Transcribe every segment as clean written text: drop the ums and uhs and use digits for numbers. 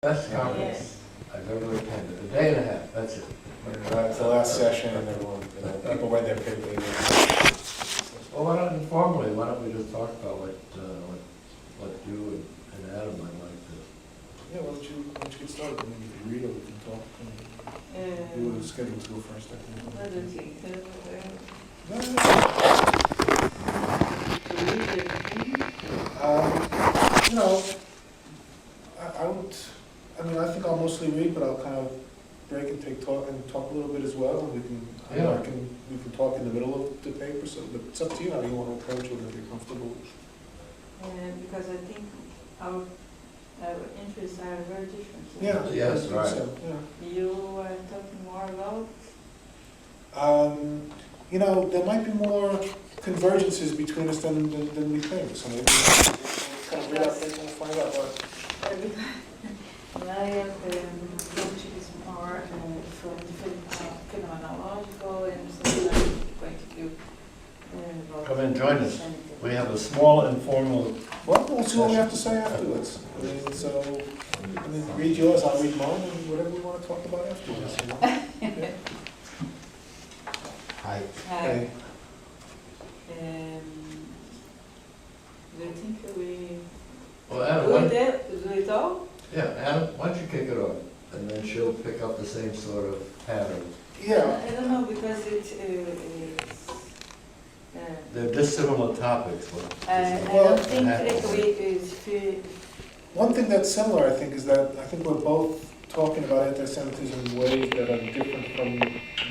Best conference I've ever attended, a day and a half, that's it. It's the last session, and everyone, people read their paper. Well, why not informally, why don't we just talk about what you and Adam might like to. Yeah, why don't you get started? I mean, you can read or we can talk. You were scheduled to go first, I think. I think I'll mostly read, but I'll kind of break and talk a little bit as well, and we can talk in the middle of the paper. So, but it's up to you how you want to approach it, whether you're comfortable. Because I think our interests are very different. Yeah. Yes, I think right. So, yeah. You are talking more about. There might be more convergences between us than we think. So maybe we'll kind of read out paper and find out. My approach is more from the phenomenological and something point of view. Come and join us. We have a small informal. Well, we'll see what we have to say afterwards. Read yours, I'll read mine, and whatever we want to talk about afterwards. Yeah. Hi. Okay. Do you think we Well, Adam, do it all? yeah, Adam, why don't you kick it off, and then she'll pick up the same sort of pattern. Yeah. I don't know, because it's They're dissimilar topics. I Well, don't think that we is One thing that's similar, I think, is that I think we're both talking about anti-Semitism in ways that are different from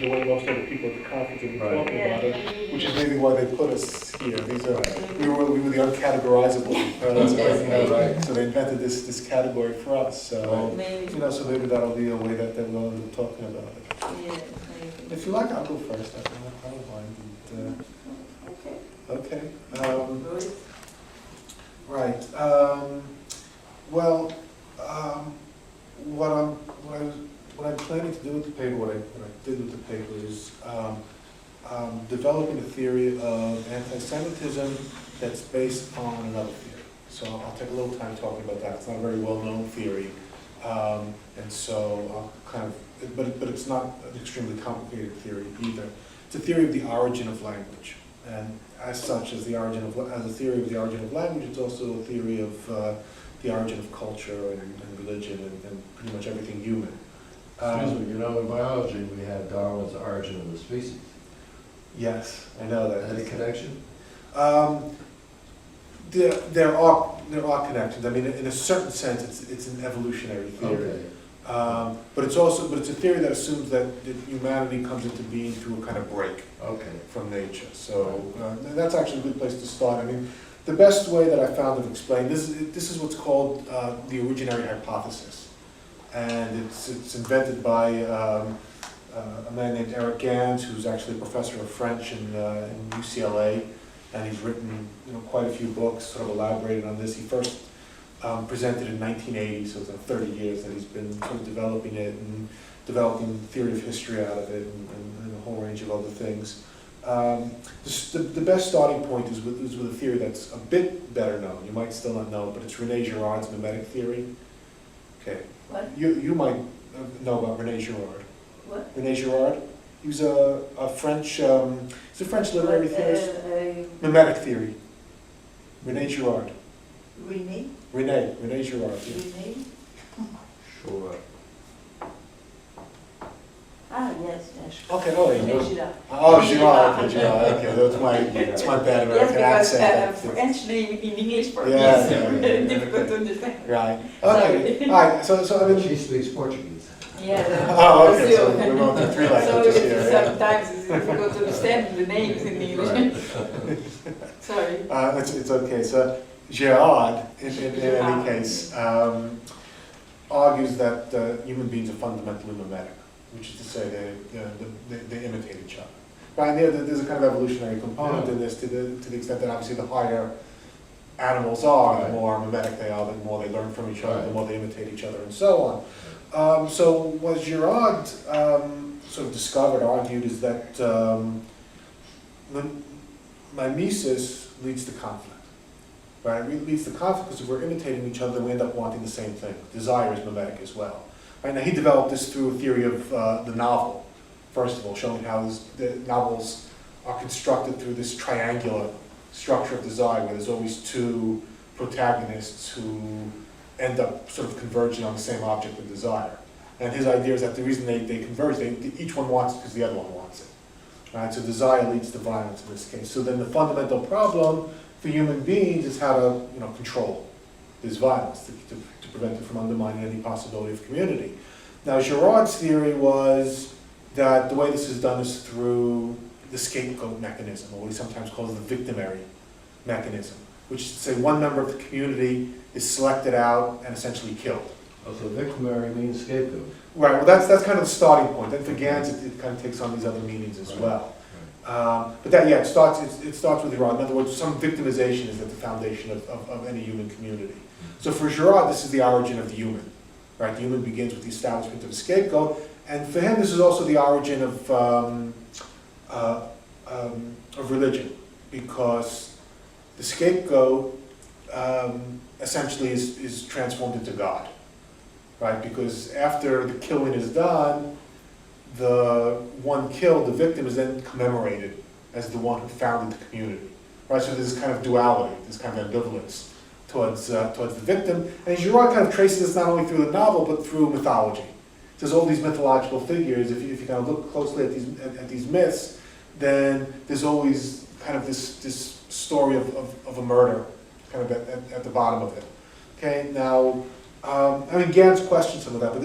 the way most other people at the conference have been talking about it, which is maybe why they put us here. We were the uncategorizable, Right. So they invented this category for us. So maybe. so maybe that'll be a way that we'll end up talking about it. Yeah, maybe. If you like, I'll go first. I don't mind. Okay. Okay. Good. Right. What I'm planning to do with the paper, what I did with the paper is developing a theory of anti-Semitism that's based on another theory. So I'll take a little time talking about that. It's not a very well-known theory, and so I'll but it's not an extremely complicated theory either. It's a theory of the origin of language, and as such, as a theory of the origin of language, it's also a theory of the origin of culture and religion and pretty much everything human. Excuse me, in biology we have Darwin's Origin of the Species. Yes, I know that. Any connection? There are connections. I mean, in a certain sense, it's an evolutionary theory. Okay. But it's a theory that assumes that humanity comes into being through a kind of break from nature. So that's actually a good place to start. I mean, the best way that I found of explaining this is what's called the originary hypothesis, and it's invented by a man named Eric Gans, who's actually a professor of French in UCLA, and he's written quite a few books, sort of elaborated on this. He first presented in 1980, so it's 30 years that he's been sort of developing it and developing theory of history out of it and a whole range of other things. The best starting point is with a theory that's a bit better known. You might still not know, but it's René Girard's mimetic theory. Okay. What? You might know about René Girard. What? René Girard. He was a French. He's a French literary theorist. Mimetic theory. René Girard. René Girard. Yeah. Sure. Yes. Okay. Girard. Girard. Okay, Girard. That's my bad American accent. French name in English for me Yeah, is difficult to understand. Right. Okay. All right. So I mean. She speaks Portuguese. Yeah. Oh, okay. So we're going through three languages here. Sometimes it's difficult to understand the names in English. Sorry. It's okay. So Gerard, in any case, argues that human beings are fundamentally mimetic, which is to say they imitate each other. Right, and there's a kind of evolutionary component in this to the extent that obviously the higher animals are, the more mimetic they are, the more they learn from each other, the more they imitate each other, and so on. So what Girard sort of argued, is that mimesis leads to conflict. right? It leads to conflict because if we're imitating each other, then we end up wanting the same thing. Desire is mimetic as well. Right? Now, he developed this through a theory of the novel, first of all, showing how the novels are constructed through this triangular structure of desire, where there's always two protagonists who end up sort of converging on the same object of desire. And his idea is that the reason they converge, each one wants it because the other one wants it. Right? So desire leads to violence in this case. So then the fundamental problem for human beings is how to control this violence, to prevent it from undermining any possibility of community. Now, Gerards' theory was that the way this is done is through the scapegoat mechanism, or what he sometimes calls the victimary mechanism, which is to say one member of the community is selected out and essentially killed. Oh, so victimary means scapegoat. Right, well that's kind of the starting point. Then for Gans it kind of takes on these other meanings as well. But that, yeah, it starts with Iran. In other words, some victimization is at the foundation of any human community. So for Gerard, this is the origin of the human. Right, the human begins with the establishment of a scapegoat, and for him this is also the origin of religion, because the scapegoat essentially is transformed into God. Right, because after the killing is done, the one killed, the victim, is then commemorated as the one who founded the community. Right, so there's this kind of duality, this kind of ambivalence towards the victim. And Girard kind of traces this not only through the novel, but through mythology. There's all these mythological figures. If you kind of look closely at these myths, then there's always kind of this story of a murder kind of at the bottom of it. Okay, now, I mean, Gans questions some of that, but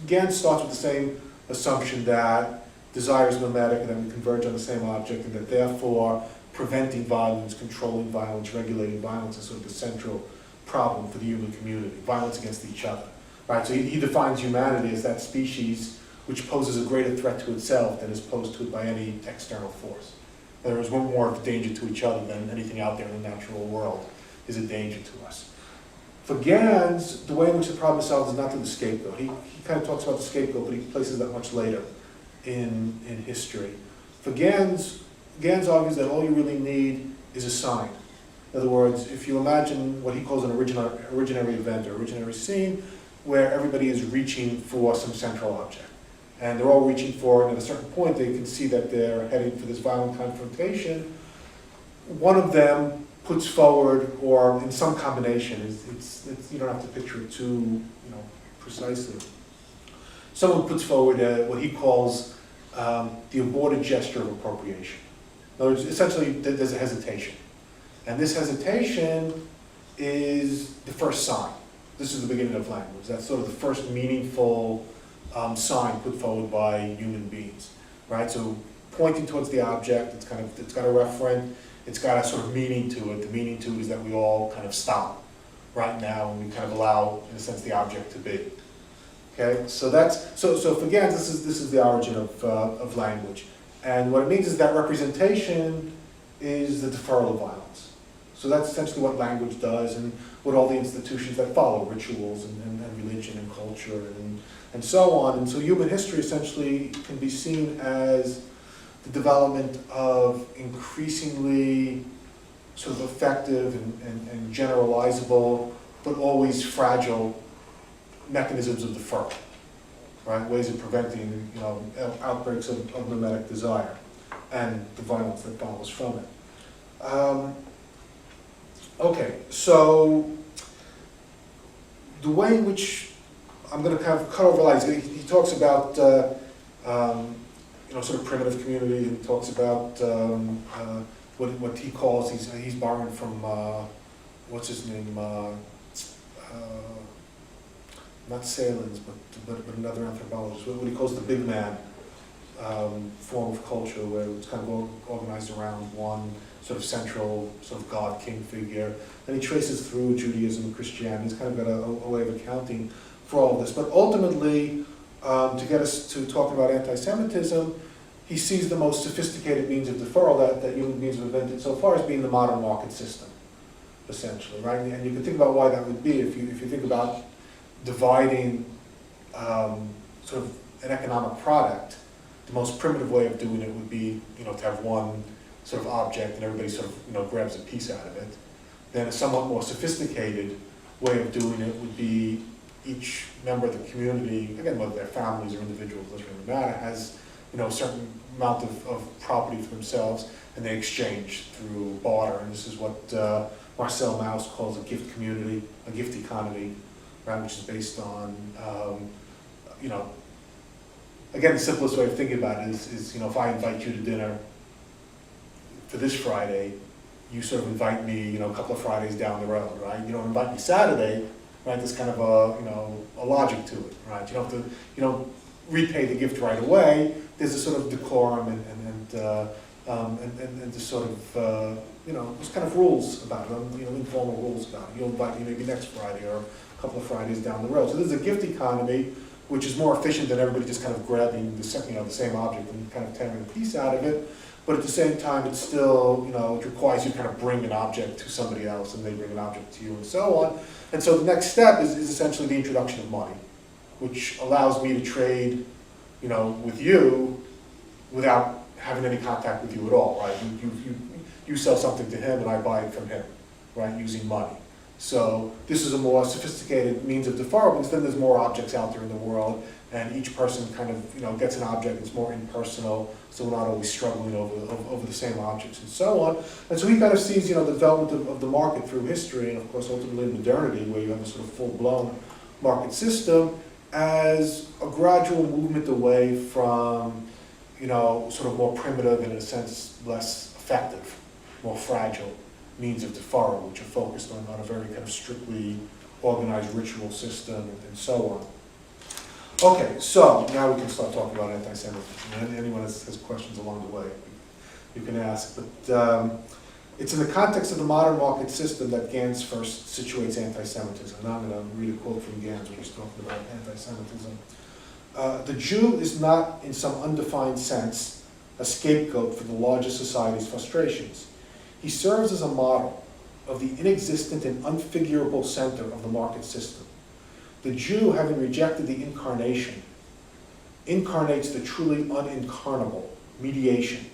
Gans starts with the same assumption that desire is mimetic and that we converge on the same object, and that therefore preventing violence, controlling violence, regulating violence is sort of the central problem for the human community, violence against each other. Right? So he defines humanity as that species which poses a greater threat to itself than is posed to it by any external force. There is one more of a danger to each other than anything out there in the natural world is a danger to us. For Gans, the way in which the problem is solved is not through the scapegoat. He kind of talks about the scapegoat, but he places that much later in history. For Gans argues that all you really need is a sign. In other words, if you imagine what he calls an originary event or originary scene, where everybody is reaching for some central object. And they're all reaching for it, and at a certain point they can see that they're heading for this violent confrontation. One of them puts forward, or in some combination, it's you don't have to picture it too precisely. Someone puts forward what he calls the aborted gesture of appropriation. In other words, essentially there's a hesitation. And this hesitation is the first sign. This is the beginning of language. That's sort of the first meaningful sign put forward by human beings, right? So pointing towards the object, it's got a referent, it's got a sort of meaning to it. The meaning to it is that we all kind of stop right now and we kind of allow, in a sense, the object to be. Okay, so so for Gans, this is the origin of language, and what it means is that representation is the deferral of violence. So that's essentially what language does, and what all the institutions that follow, rituals and religion and culture and so on. And so human history essentially can be seen as the development of increasingly sort of effective and generalizable, but always fragile mechanisms of deferral, right? Ways of preventing, outbreaks of mimetic desire and the violence that follows from it. Okay, so the way in which I'm going to kind of cut over lines. He talks about sort of primitive community, and he talks about what he calls, he's borrowing from what's his name, not Salins, but another anthropologist, what he calls the big man form of culture, where it's kind of organized around one sort of central sort of God king figure. And he traces through Judaism and Christianity. He's kind of got a way of accounting for all of this. But ultimately, to get us to talk about anti-Semitism, he sees the most sophisticated means of deferral that human beings have invented so far as being the modern market system, essentially, right? And you can think about why that would be if you think about dividing sort of an economic product. The most primitive way of doing it would be, to have one sort of object and everybody sort of, grabs a piece out of it. then a somewhat more sophisticated way of doing it would be each member of the community, again, whether they're families or individuals, doesn't really matter, has a certain amount of property for themselves, and they exchange through barter. And this is what Marcel Mauss calls a gift community, a gift economy, right, which is based on, again, the simplest way of thinking about it is if I invite you to dinner for this Friday, you sort of invite me, a couple of Fridays down the road, right? You don't invite me Saturday, right? There's kind of a logic to it, right? You don't repay the gift right away. There's a sort of decorum and this sort of, there's kind of rules about it, informal rules about it. You'll invite me maybe next Friday or a couple of Fridays down the road. So there's a gift economy, which is more efficient than everybody just kind of grabbing the same object and kind of tearing a piece out of it. But at the same time, it's still, it requires you to kind of bring an object to somebody else and they bring an object to you and so on. And so the next step is essentially the introduction of money, which allows me to trade, with you without having any contact with you at all, right? You sell something to him and I buy it from him, right, using money. So this is a more sophisticated means of deferral, because then there's more objects out there in the world, and each person kind of, gets an object that's more impersonal, so we're not always struggling over the same objects and so on. And so he kind of sees, the development of the market through history, and of course ultimately in modernity, where you have a sort of full-blown market system, as a gradual movement away from, sort of more primitive and in a sense less effective, more fragile means of deferral, which are focused on a very kind of strictly organized ritual system and so on. Okay, so now we can start talking about anti-Semitism. Anyone has questions along the way, you can ask. But it's in the context of the modern market system that Gans first situates anti-Semitism. Now I'm going to read a quote from Gans when he's talking about anti-Semitism. The Jew is not, in some undefined sense, a scapegoat for the larger society's frustrations. He serves as a model of the inexistent and unfigurable center of the market system. The Jew, having rejected the incarnation, incarnates the truly unincarnable, mediation.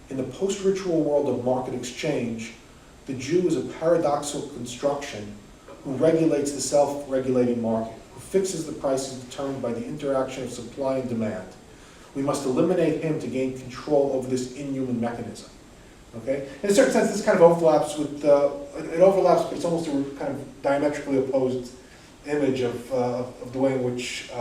In the post-ritual world of market exchange, the Jew is a paradoxical construction who regulates the self-regulating market, who fixes the prices determined by the interaction of supply and demand. We must eliminate him to gain control over this inhuman mechanism. Okay? In a certain sense, this kind of overlaps with, it overlaps, but it's almost a kind of diametrically opposed image of the way in which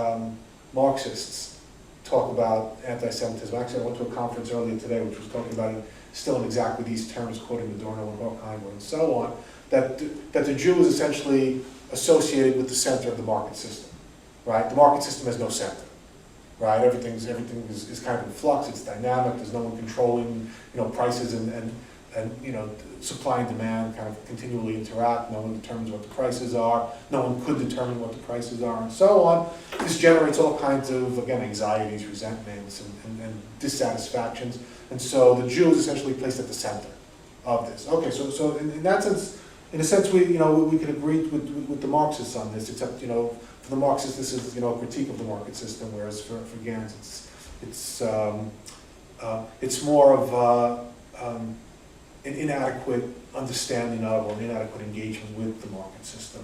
Marxists talk about anti-Semitism. Actually, I went to a conference earlier today which was talking about it still in exactly these terms, quoting Adorno and Horkheimer and so on, that the Jew is essentially associated with the center of the market system, right? The market system has no center, right? Everything is kind of in flux, it's dynamic, there's no one controlling, prices and supply and demand kind of continually interact, no one determines what the prices are, no one could determine what the prices are, and so on. This generates all kinds of, again, anxieties, resentments, and dissatisfactions, and so the Jew is essentially placed at the center of this. Okay, so in that sense, in a sense, we can agree with the Marxists on this, except, for the Marxists, this is, a critique of the market system, whereas for Gans, it's more of an inadequate understanding of, or an inadequate engagement with the market system.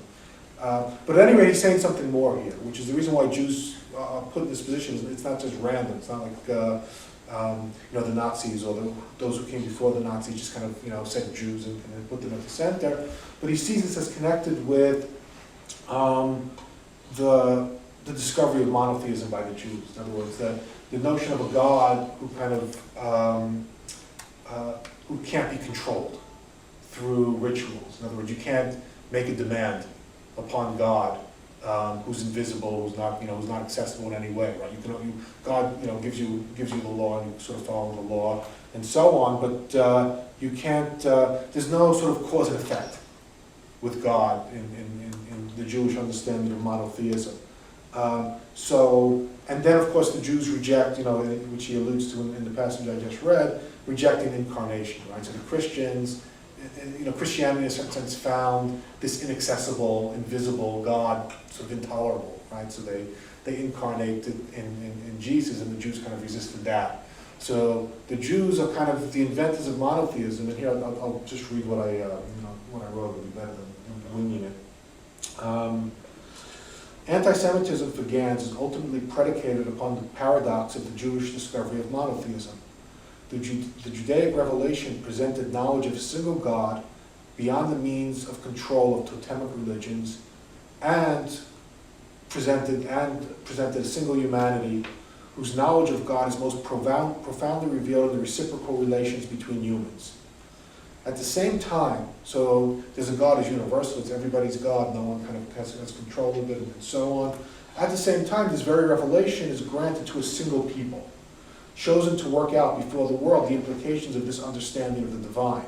But at any rate, he's saying something more here, which is the reason why Jews are put in this position. It's not just random. It's not like the Nazis or those who came before the Nazis just kind of said Jews and put them at the center. But he sees this as connected with the discovery of monotheism by the Jews. In other words, the notion of a God who kind of who can't be controlled through rituals. In other words, you can't make a demand upon God who's invisible, who's not accessible in any way, right? God gives you the law, and you sort of follow the law and so on, but you can't. There's no sort of cause and effect with God in the Jewish understanding of monotheism. And then of course the Jews reject, which he alludes to in the passage I just read, rejecting incarnation, right? So the Christians, Christianity in a certain sense found this inaccessible, invisible God sort of intolerable, right? So they incarnated in Jesus, and the Jews kind of resisted that. So the Jews are kind of the inventors of monotheism, and here I'll just read what I wrote. It'll be better than winging it. Anti-Semitism for Gans is ultimately predicated upon the paradox of the Jewish discovery of monotheism. The Judaic revelation presented knowledge of a single God beyond the means of control of totemic religions, and presented a single humanity whose knowledge of God is most profoundly revealed in the reciprocal relations between humans. At the same time, so there's a God as universal, it's everybody's God, no one kind of has control of it, and so on. At the same time, this very revelation is granted to a single people, chosen to work out before the world the implications of this understanding of the divine.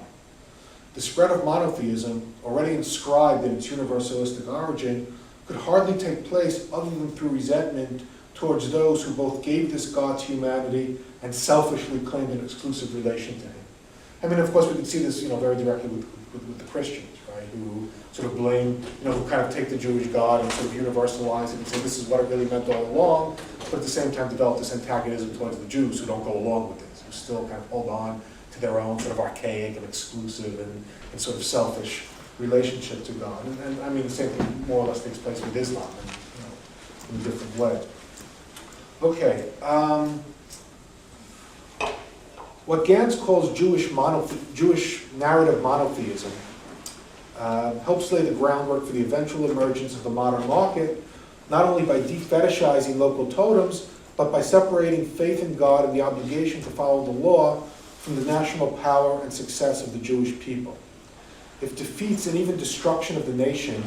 The spread of monotheism, already inscribed in its universalistic origin, could hardly take place other than through resentment towards those who both gave this God to humanity and selfishly claimed an exclusive relation to him. I mean, of course, we can see this, very directly with the Christians, right, who sort of blame, who kind of take the Jewish God and sort of universalize it and say this is what it really meant all along, but at the same time develop this antagonism towards the Jews who don't go along with this, who still kind of hold on to their own sort of archaic and exclusive and sort of selfish relationship to God. And I mean, the same thing more or less takes place with Islam, in a different way. Okay. What Gans calls Jewish narrative monotheism helps lay the groundwork for the eventual emergence of the modern market, not only by defetishizing local totems, but by separating faith in God and the obligation to follow the law from the national power and success of the Jewish people. If defeats and even destruction of the nation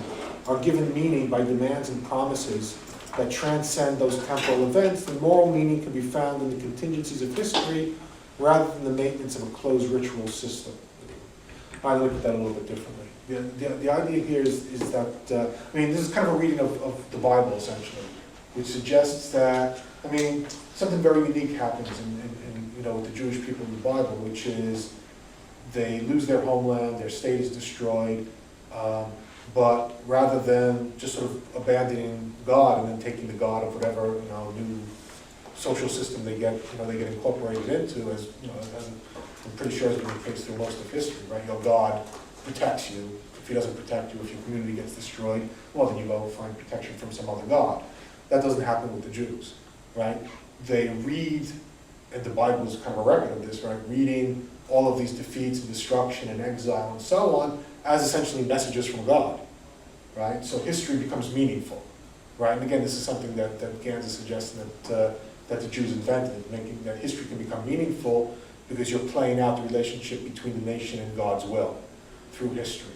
are given meaning by demands and promises that transcend those temporal events, then moral meaning can be found in the contingencies of history rather than the maintenance of a closed ritual system. I look at that a little bit differently. The idea here is that, this is kind of a reading of the Bible, essentially, which suggests that, something very unique happens with the Jewish people in the Bible, which is they lose their homeland, their state is destroyed, but rather than just sort of abandoning God and then taking the God of whatever, new social system they get incorporated into, as I'm pretty sure has been the case through most of history, right? God protects you. If he doesn't protect you, if your community gets destroyed, well, then you go find protection from some other God. That doesn't happen with the Jews, right? They read, and the Bible is kind of a record of this, right? Reading all of these defeats and destruction and exile and so on as essentially messages from God, right? So history becomes meaningful, right? And again, this is something that Gans is suggesting that the Jews invented, making that history can become meaningful because you're playing out the relationship between the nation and God's will through history.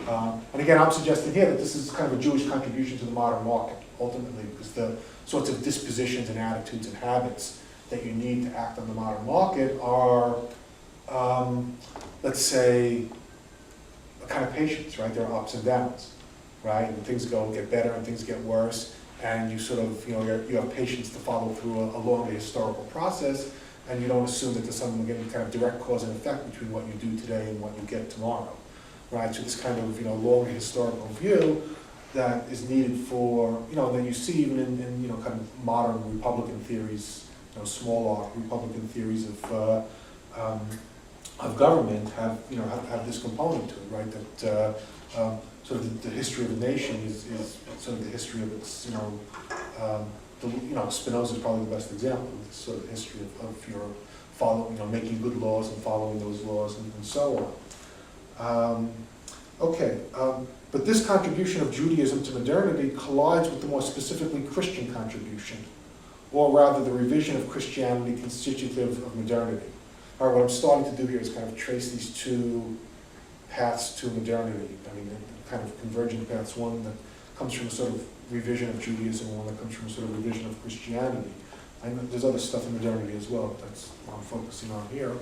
And again, I'm suggesting here that this is kind of a Jewish contribution to the modern market, ultimately, because the sorts of dispositions and attitudes and habits that you need to act on the modern market are, let's say, a kind of patience, right? There are ups and downs, right? And things get better and things get worse, and you sort of, you have patience to follow through a longer historical process, and you don't assume that there's some kind of direct cause and effect between what you do today and what you get tomorrow, right? So this kind of, longer historical view that is needed for, that you see even in kind of modern Republican theories, small R Republican theories of government have this component to it, right? That sort of the history of the nation is sort of the history of its, Spinoza is probably the best example of this sort of history of your making good laws and following those laws and so on. But this contribution of Judaism to modernity collides with the more specifically Christian contribution, or rather the revision of Christianity constitutive of modernity. All right, what I'm starting to do here is kind of trace these two paths to modernity. Kind of convergent paths, one that comes from a sort of revision of Judaism, and one that comes from a sort of revision of Christianity. There's other stuff in modernity as well, but that's what I'm focusing on here.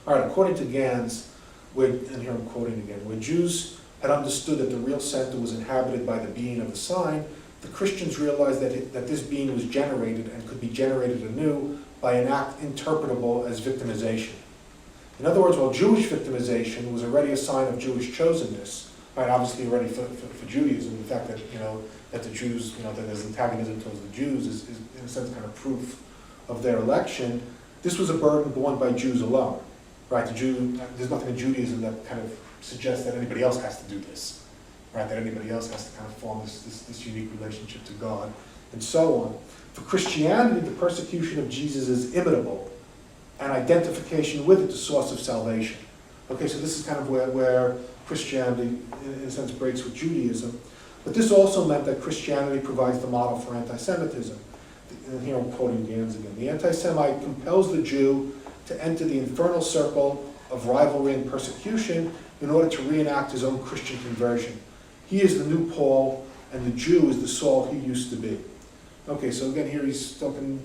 All right, according to Gans, and here I'm quoting again, where Jews had understood that the real center was inhabited by the being of the sign, the Christians realized that this being was generated and could be generated anew by an act interpretable as victimization. In other words, while Jewish victimization was already a sign of Jewish chosenness, right, obviously already for Judaism, the fact that, that the Jews, that there's antagonism towards the Jews is in a sense kind of proof of their election, this was a burden borne by Jews alone, right? There's nothing in Judaism that kind of suggests that anybody else has to do this, right? That anybody else has to kind of form this unique relationship to God, and so on. For Christianity, the persecution of Jesus is imitable, and identification with it the source of salvation. Okay, so this is kind of where Christianity, in a sense, breaks with Judaism. But this also meant that Christianity provides the model for anti-Semitism. And here I'm quoting Gans again. The anti-Semite compels the Jew to enter the infernal circle of rivalry and persecution in order to reenact his own Christian conversion. He is the new Paul, and the Jew is the Saul he used to be. Okay, so again, here he's talking,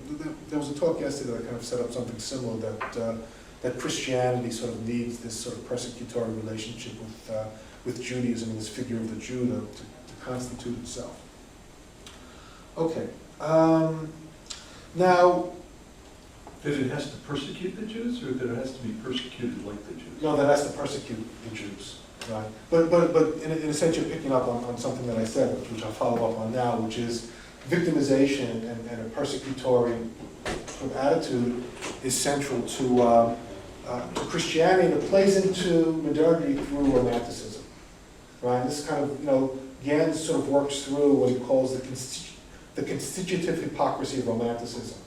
there was a talk yesterday that kind of set up something similar, that Christianity sort of needs this sort of persecutory relationship with Judaism, this figure of the Jew to constitute itself. Okay, now... That it has to persecute the Jews, or that it has to be persecuted like the Jews? No, that has to persecute the Jews, right? But in a sense, you're picking up on something that I said, which I'll follow up on now, which is victimization and a persecutory sort of attitude is central to Christianity, and it plays into modernity through Romanticism, right? This kind of, Gans sort of works through what he calls the constitutive hypocrisy of Romanticism,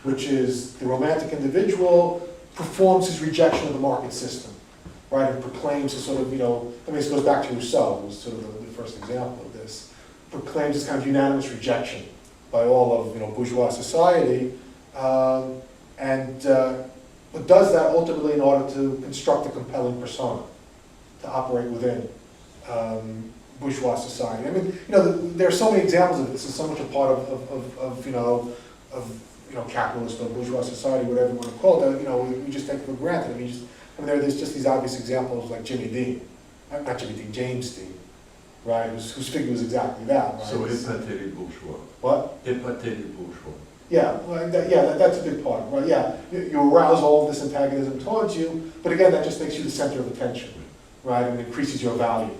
which is the romantic individual performs his rejection of the market system, right, and proclaims a sort of, this goes back to Rousseau, who was sort of the first example of this, proclaims this kind of unanimous rejection by all of, bourgeois society, but does that ultimately in order to construct a compelling persona, to operate within bourgeois society. I mean, there are so many examples of this. It's so much a part of capitalist or bourgeois society, whatever you want to call it, we just take it for granted. There's just these obvious examples like James Dean, right, whose figure was exactly that. Right? So épaté bourgeois. What? Épaté bourgeois. Yeah, well, that's a big part, right? Yeah, you arouse all of this antagonism towards you, but again, that just makes you the center of attention, right, and increases your value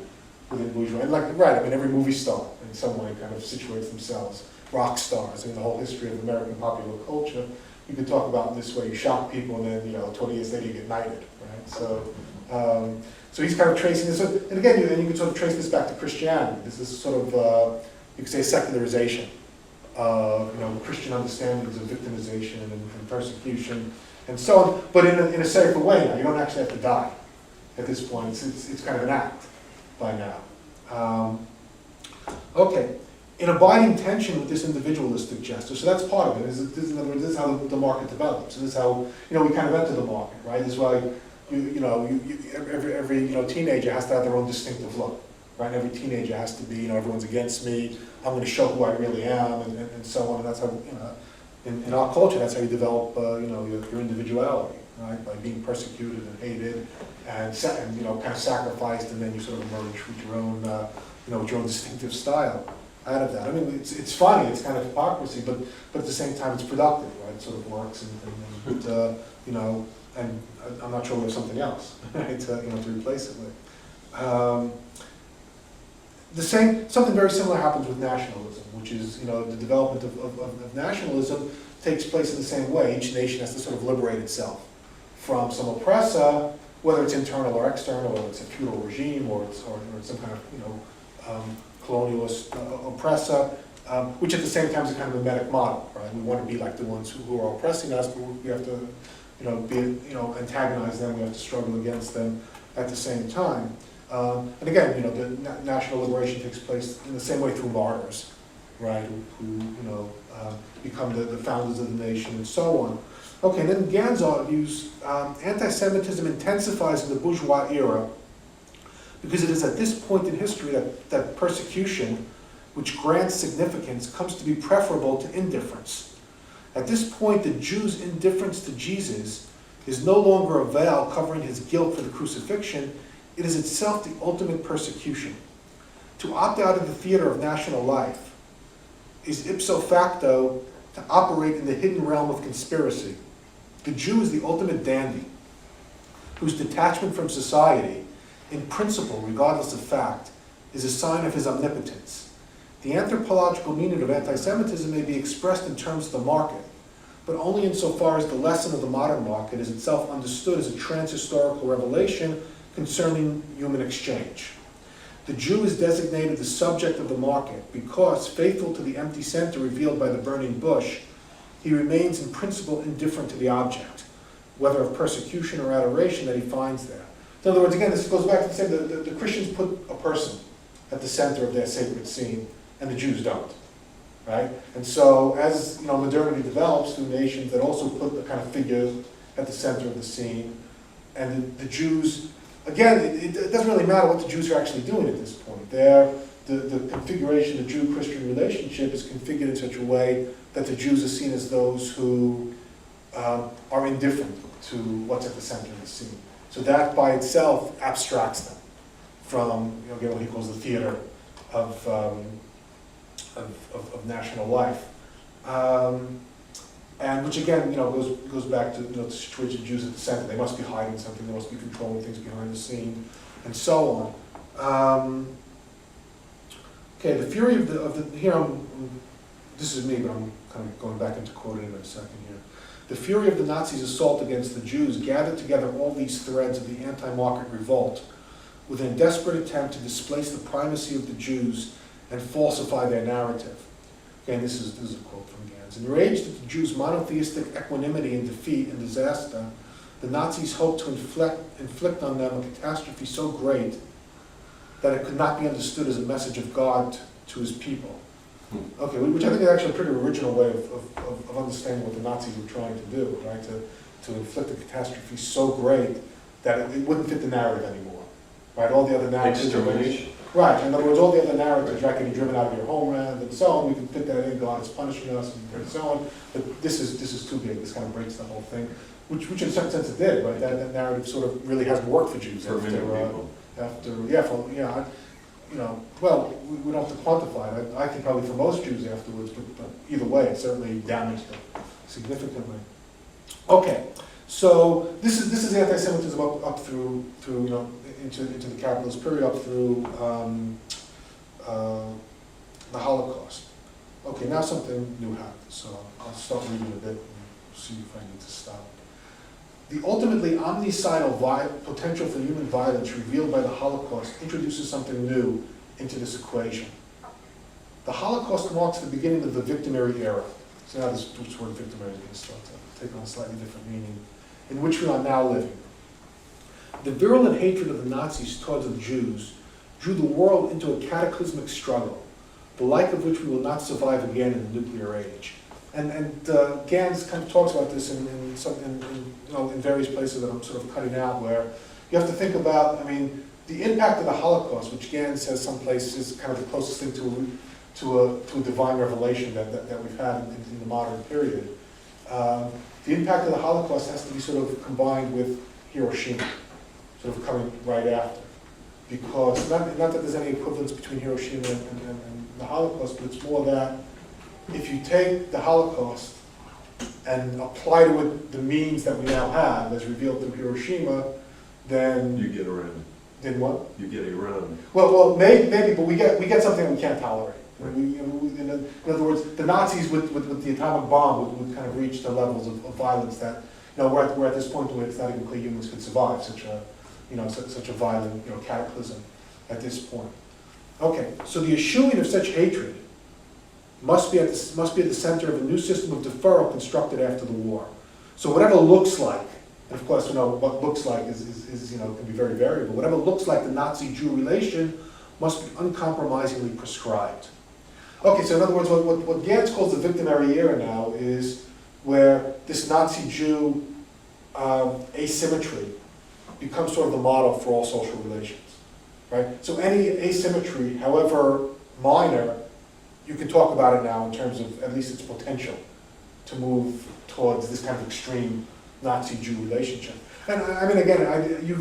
within bourgeois. And every movie star in some way kind of situates themselves. Rock stars in the whole history of American popular culture, you could talk about in this way. You shock people, and then 20 years later you get knighted, right? So he's kind of tracing this, and again, you can sort of trace this back to Christianity. This is sort of you could say secularization of Christian understandings of victimization and persecution and so on, but in a safer way now. You don't actually have to die at this point. It's kind of an act by now. Okay. In abiding tension with this individualistic gesture, so that's part of it. This is how the market develops. This is how we kind of enter the market, right? This is why every teenager has to have their own distinctive look, right? Every teenager has to be everyone's against me. I'm going to show who I really am, and so on. And that's how in our culture, that's how you develop your individuality, right? By being persecuted and hated and kind of sacrificed, and then you sort of emerge with your own with your own distinctive style out of that. It's funny, it's kind of hypocrisy, but at the same time it's productive, right? It sort of works, and I'm not sure there's something else, right? To replace it with. Something very similar happens with nationalism, which is, the development of nationalism takes place in the same way. Each nation has to sort of liberate itself from some oppressor, whether it's internal or external, whether it's a feudal regime or it's some kind of, colonialist oppressor, which at the same time is a kind of mimetic model, right? We want to be like the ones who are oppressing us, but we have to, antagonize them. We have to struggle against them at the same time. And again, the national liberation takes place in the same way through martyrs, right? Who become the founders of the nation and so on. Okay, and then Gans argues anti-Semitism intensifies in the bourgeois era because it is at this point in history that persecution, which grants significance, comes to be preferable to indifference. At this point, the Jew's indifference to Jesus is no longer a veil covering his guilt for the crucifixion. It is itself the ultimate persecution. To opt out of the theater of national life is ipso facto to operate in the hidden realm of conspiracy. The Jew is the ultimate dandy, whose detachment from society, in principle, regardless of fact, is a sign of his omnipotence. The anthropological meaning of anti-Semitism may be expressed in terms of the market. but only insofar as the lesson of the modern market is itself understood as a transhistorical revelation concerning human exchange. The Jew is designated the subject of the market because, faithful to the empty center revealed by the burning bush, he remains in principle indifferent to the object, whether of persecution or adoration that he finds there. In other words, again, this goes back to the same, the Christians put a person at the center of their sacred scene, and the Jews don't, right? And so, as modernity develops through nations that also put the kind of figure at the center of the scene, and the Jews, again, it doesn't really matter what the Jews are actually doing at this point. The configuration, the Jew-Christian relationship is configured in such a way that the Jews are seen as those who are indifferent to what's at the center of the scene. So that by itself abstracts them from, again, what he calls the theater of national life. And which again, goes back to the situation of Jews at the center. They must be hiding something, they must be controlling things behind the scene, and so on. Okay, the fury of the here this is me, but I'm kind of going back into quoting in a second here. The fury of the Nazis' assault against the Jews gathered together all these threads of the anti-market revolt within a desperate attempt to displace the primacy of the Jews and falsify their narrative. Again, this is a quote from Gans. Enraged at the Jews' monotheistic equanimity in defeat and disaster, the Nazis hoped to inflict on them a catastrophe so great that it could not be understood as a message of God to his people. Okay, which I think is actually a pretty original way of understanding what the Nazis were trying to do, right? To inflict a catastrophe so great that it wouldn't fit the narrative anymore, right? All the other narratives. Extermination. Right, in other words, all the other narratives, right, getting driven out of your homeland and so on, we can fit that in, God is punishing us and so on, but this is too big, this kind of breaks the whole thing, which in a certain sense it did, right? That narrative sort of really hasn't worked for Jews For many people. Well, we don't have to quantify it. I think probably for most Jews afterwards, but either way, it certainly damaged them significantly. Okay, so this is anti-Semitism up through into the capitalist period, up through the Holocaust. Okay, now something new happened, so I'll start reading a bit and see if I need to stop. The ultimately omnicidal potential for human violence revealed by the Holocaust introduces something new into this equation. The Holocaust marks the beginning of the victimary era. So now this word victimary is going to start to take on a slightly different meaning, in which we are now living. The virulent hatred of the Nazis towards the Jews drew the world into a cataclysmic struggle, the like of which we will not survive again in the nuclear age. And Gans kind of talks about this in various places that I'm sort of cutting out, where you have to think about, the impact of the Holocaust, which Gans says someplace is kind of the closest thing to a divine revelation that we've had in the modern period. The impact of the Holocaust has to be sort of combined with Hiroshima, sort of coming right after. Because, not that there's any equivalence between Hiroshima and the Holocaust, but it's more that if you take the Holocaust and apply to it the means that we now have, as revealed through Hiroshima, then... You get around. Then what? You get around. Well, maybe, but we get something we can't tolerate. Right. In other words, the Nazis with the atomic bomb would kind of reach the levels of violence that, we're at this point where it's not even clear humans could survive such a violent, cataclysm at this point. Okay, so the eschewing of such hatred must be at the center of a new system of deferral constructed after the war. So whatever looks like, and of course, what looks like is can be very variable. Whatever looks like the Nazi-Jew relation must be uncompromisingly prescribed. Okay, so in other words, what Gans calls the victimary era now is where this Nazi-Jew asymmetry becomes sort of the model for all social relations, right? So any asymmetry, however minor, you can talk about it now in terms of at least its potential to move towards this kind of extreme Nazi-Jew relationship. And again,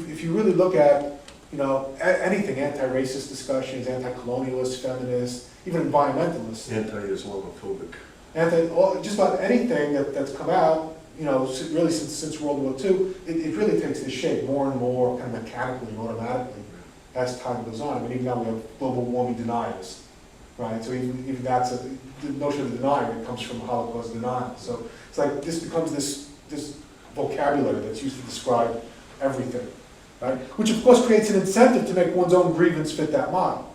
if you really look at, anything, anti-racist discussions, anti-colonialist, feminist, even environmentalists. Anti-Islamophobic. Just about anything that's come out, really since World War II, it really takes this shape more and more kind of mechanically and automatically as time goes on. Even now we have global warming deniers, right? So even that's the notion of denying it comes from Holocaust denial. So it's like this becomes this vocabulary that's used to describe everything, right? Which of course creates an incentive to make one's own grievance fit that model,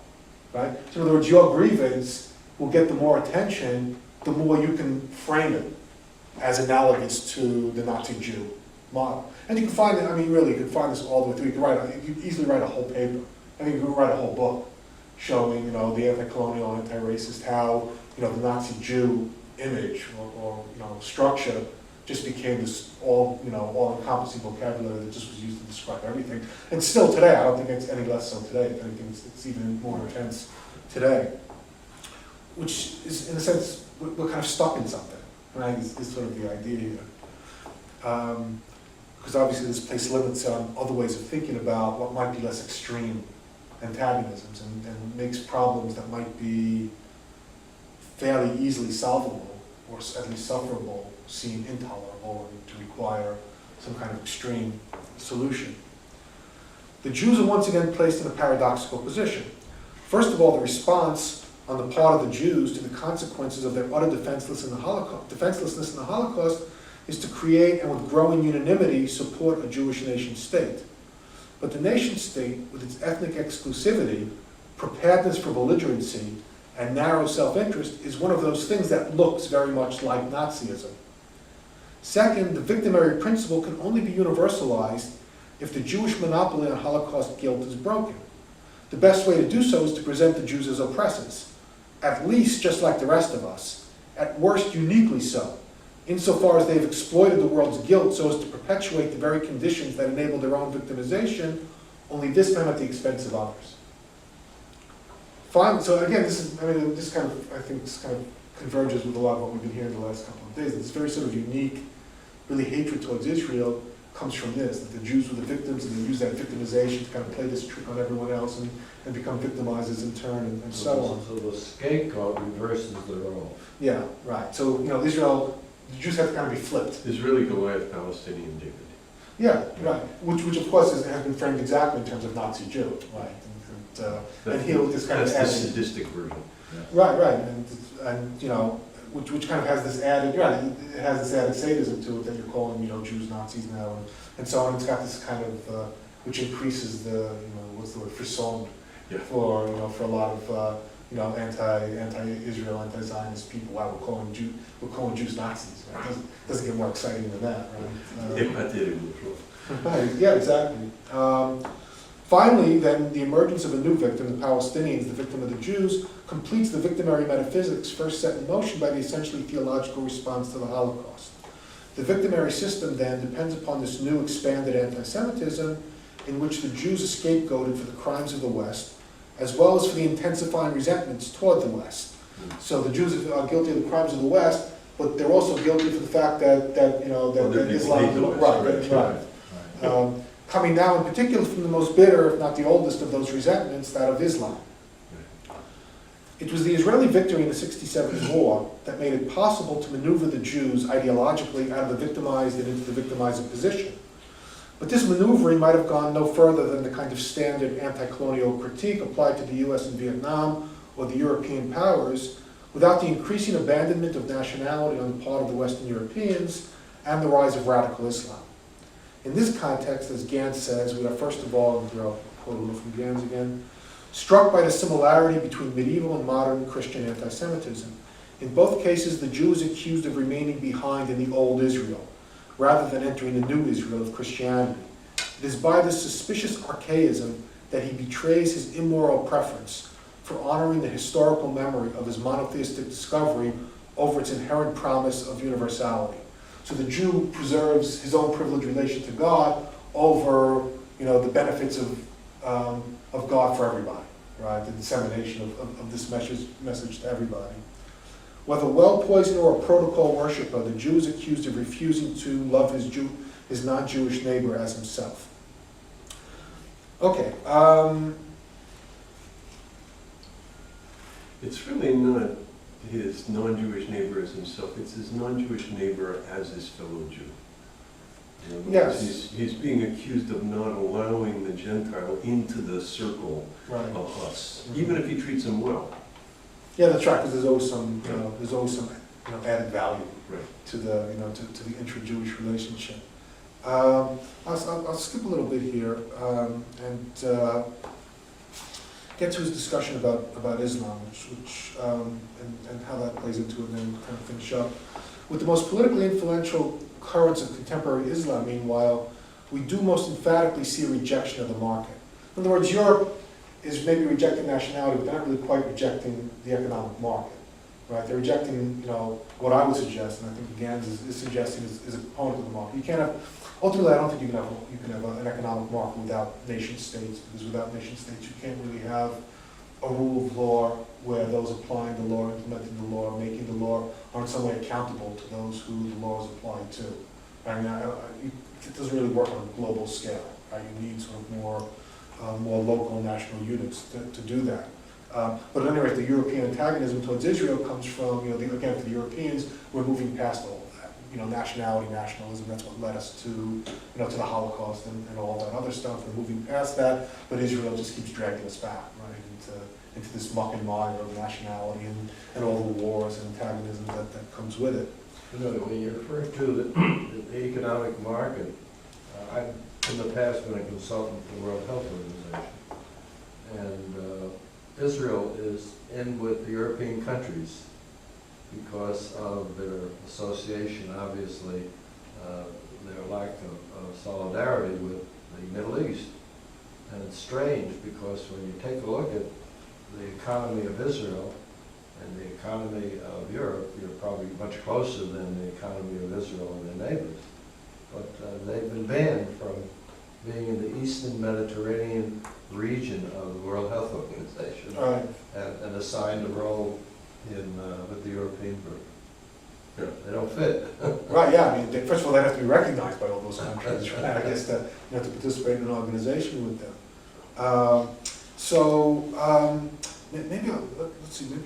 right? So in other words, your grievance will get the more attention, the more you can frame it as analogous to the Nazi Jew model. And you can find it, I mean, really, you can find this all the way through. You can easily write a whole paper. I mean, you can write a whole book showing, you know, the anti-colonial, anti-racist, how, you know, the Nazi Jew image or you know, structure just became this all-encompassing vocabulary that just was used to describe everything. And still today, I don't think it's any less so today. If anything, it's even more intense today. Which is, in a sense, we're kind of stuck in something, right? Is sort of the idea here. Because obviously this place limits on other ways of thinking about what might be less extreme antagonisms and makes problems that might be fairly easily solvable or at least sufferable seem intolerable and to require some kind of extreme solution. The Jews are once again placed in a paradoxical position. First of all, the response on the part of the Jews to the consequences of their utter defenselessness in the Holocaust is to create and with growing unanimity support a Jewish nation state. But the nation state, with its ethnic exclusivity, preparedness for belligerency, and narrow self-interest, is one of those things that looks very much like Nazism. Second, the victimary principle can only be universalized if the Jewish monopoly on Holocaust guilt is broken. The best way to do so is to present the Jews as oppressors, at least just like the rest of us, at worst uniquely so, insofar as they've exploited the world's guilt so as to perpetuate the very conditions that enable their own victimization, only this time at the expense of others. Finally, so again, this kind of converges with a lot of what we've been hearing the last couple of days. This very sort of unique, really hatred towards Israel comes from this, that the Jews were the victims and they use that victimization to kind of play this trick on everyone else and become victimizers in turn and so on. So the scapegoat reverses the role. Yeah, right. So, you know, Israel, the Jews have to kind of be flipped. Israeli Goliath, Palestinian David. Yeah, right. Which of course has been framed exactly in terms of Nazi Jew, right? And here with this kind of that's added, the sadistic version. right, and you know, which kind of has this added, it has this added sadism to it that you're calling, you know, Jews Nazis now and so on. It's got this kind of which increases the, you know, what's the word, frisson for, you know, for a lot of you know, anti-Israel, anti-Zionist people. Wow, we're calling Jews Nazis. Right? Doesn't get more exciting than that, right? Right, yeah, exactly. Finally, then, the emergence of a new victim, the Palestinians, the victim of the Jews, completes the victimary metaphysics first set in motion by the essentially theological response to the Holocaust. The victimary system, then, depends upon this new expanded anti-Semitism in which the Jews are scapegoated for the crimes of the West, as well as for the intensifying resentments toward the West. So the Jews are guilty of the crimes of the West, but they're also guilty for the fact that you know, that Islam is right. Coming now in particular from the most bitter, if not the oldest of those resentments, that of Islam. It was the Israeli victory in the '67 war that made it possible to maneuver the Jews ideologically out of the victimized and into the victimizing position. But this maneuvering might have gone no further than the kind of standard anti-colonial critique applied to the US and Vietnam or the European powers, without the increasing abandonment of nationality on the part of the Western Europeans and the rise of radical Islam. In this context, as Gans says, we are first of all, and I'll quote a little from Gans again, struck by the similarity between medieval and modern Christian anti-Semitism. In both cases, the Jew is accused of remaining behind in the old Israel, rather than entering the new Israel of Christianity. It is by this suspicious archaism that he betrays his immoral preference for honoring the historical memory of his monotheistic discovery over its inherent promise of universality. So the Jew preserves his own privileged relation to God over, you know, the benefits of God for everybody, right? The dissemination of this message to everybody. Whether well-poisoned or a protocol worshiper, the Jew is accused of refusing to love his non-Jewish neighbor as himself. Okay. It's really not his non-Jewish neighbor as himself, it's his non-Jewish neighbor as his fellow Jew. Yes. He's being accused of not allowing the Gentile into the circle Right. of us, even if he treats him well. Yeah, that's right, because there's always some, added value Right. to the, to the intra-Jewish relationship. I'll skip a little bit here, and get to his discussion about Islam, and how that plays into it, and then kind of finish up. With the most politically influential currents of contemporary Islam, meanwhile, we do most emphatically see a rejection of the market. In other words, Europe is maybe rejecting nationality, but they're not really quite rejecting the economic market, right? They're rejecting, what I would suggest, and I think Gans is suggesting is a component of the market. You can't have, ultimately, I don't think you can have an economic market without nation states, because without nation states, you can't really have a rule of law where those applying the law, implementing the law, making the law are in some way accountable to those who the law is applied to. I mean, it doesn't really work on a global scale, right? You need sort of more local national units to do that. But at any rate, the European antagonism towards Israel comes from, again, for the Europeans, we're moving past all of that. Nationality, nationalism, that's what led us to, to the Holocaust and all that other stuff. We're moving past that, but Israel just keeps dragging us back, right, into this muck and mire of nationality and all the wars and antagonism that comes with it. When you refer to the economic market, I've in the past been a consultant for the World Health Organization, and Israel is in with the European countries because of their association, obviously, their lack of solidarity with the Middle East. And it's strange because when you take a look at the economy of Israel and the economy of Europe, you're probably much closer than the economy of Israel and their neighbors. But they've been banned from being in the Eastern Mediterranean region of the World Health Organization, Right. and assigned a role in with the European group. Yeah. They don't fit. Right, yeah, I mean, first of all, they have to be recognized by all those countries, right? I guess that you have to participate in an organization with them. Maybe, let's see, the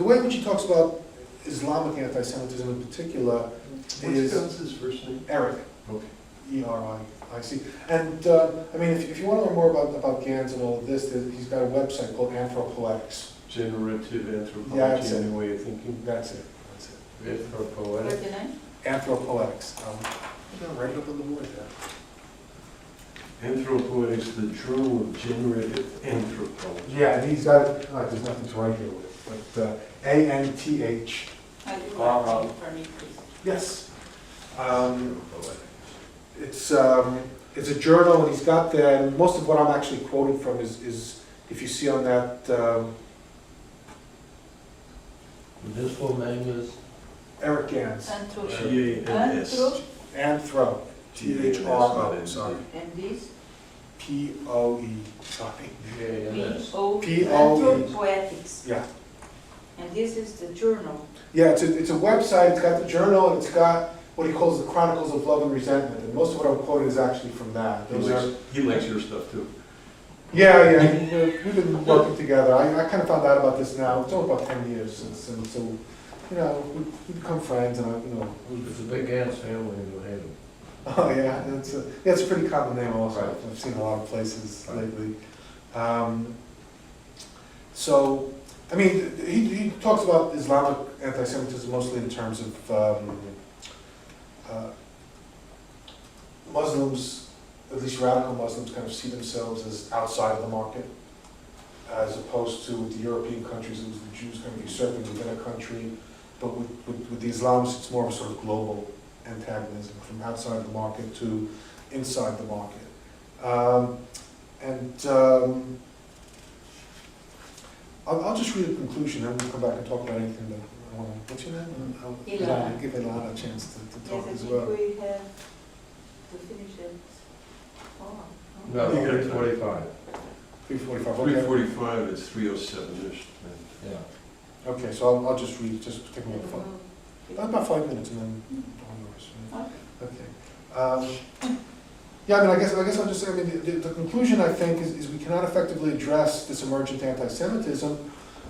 way in which he talks about Islamic anti-Semitism in particular is... What's his first name? Eric. Okay. E-R-I-C. And, if you want to learn more about Gans and all of this, he's got a website called Anthropoetics. Generative anthropology, Yeah, that's it. in a way of thinking. That's it. Good for What's poetic. your name? Anthropoetics. I'm going to write it up on the board there. Anthropoetics, the Journal of Generative Anthropology. Yeah, and he's got it, there's nothing to write here with, but A-N-T-H. I do want to for me, please. Yes. It's a journal, and he's got there, and most of what I'm actually quoting from is if you see on that, His full name is? Eric Gans. G-A-N-S. Anthro. T-H-R-O, sorry. And this? P-O-E, sorry. G-A-N-S. P-O-E. Anthropoetics. Yeah. And this is the journal. Yeah, it's a website, it's got the journal, and it's got what he calls the Chronicles of Love and Resentment, and most of what I'm quoting is actually from that. He likes your stuff too. Yeah, we've been working together. I kind of found out about this now, it's only about 10 years since, and so, we become friends, and It's a big Gans family in New Haven. oh yeah, it's a pretty common name also. Right. I've seen a lot of places Right. lately. He talks about Islamic anti-Semitism mostly in terms of Muslims, at least radical Muslims, kind of see themselves as outside of the market, as opposed to with the European countries, it was the Jews kind of usurping within a country. But with the Islamists, it's more of a sort of global antagonism from outside the market to inside the market. I'll just read a conclusion, then we'll come back and talk about anything that I want to. What's your name? Ilana. Give Ilana a chance to talk Yes, as I well. think we have to finish it. No, You got 3:45. 3:45, okay. 3:45, it's 3:07-ish. Yeah. Okay, so I'll just read, just take me about 5 minutes and then on yours. Okay. I guess I'll just say, the conclusion, I think, is we cannot effectively address this emergent anti-Semitism